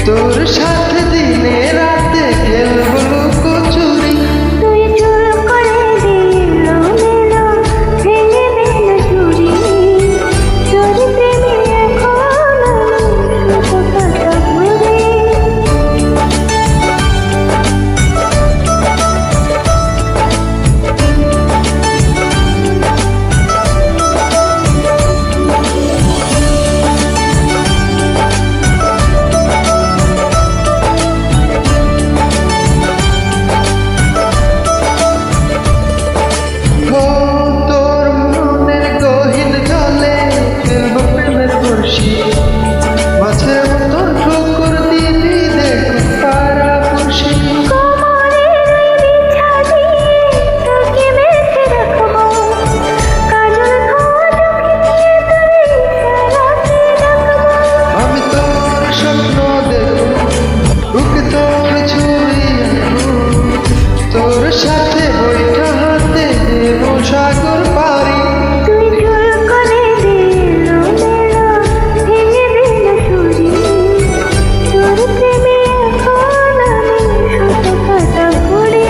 তোর সাথে দিনে রাতে খেলবো লুকোচুরি। তুই চুল করে দিল মেলো ভেঙে দিল চুরি তোর প্রেমে এখন শুধু কাটা ঘুরি। তোর সাথে বইটা হাতে দেব সাগর পারি। তুই চুল করে দিল মেলো ভেঙে দিল চুরি তোর প্রেমে এখন আমি শুধু কাটা ঘুরি।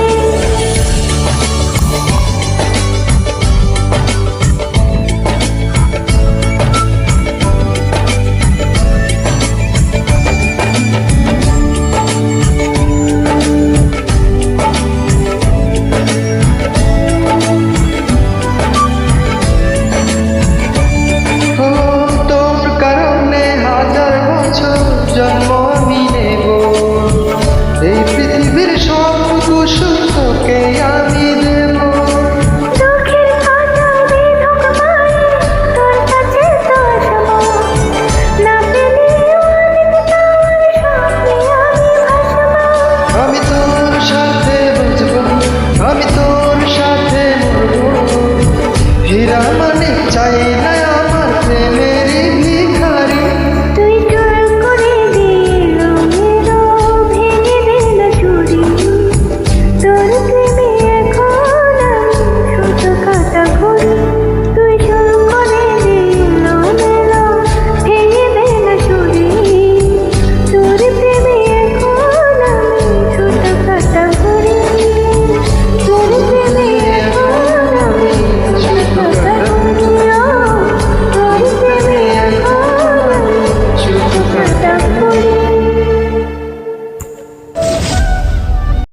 জন্ম আমি নেব এই পৃথিবীর সব কুসুম তোকে আমি দেব। দুঃখের কথা বেদক মায়ে তোর কাছে তো আসবো না পেলে অনেক তোর স্বপ্নে আমি ভাসবো। আমি তোর সাথে বুঝবো, আমি তোর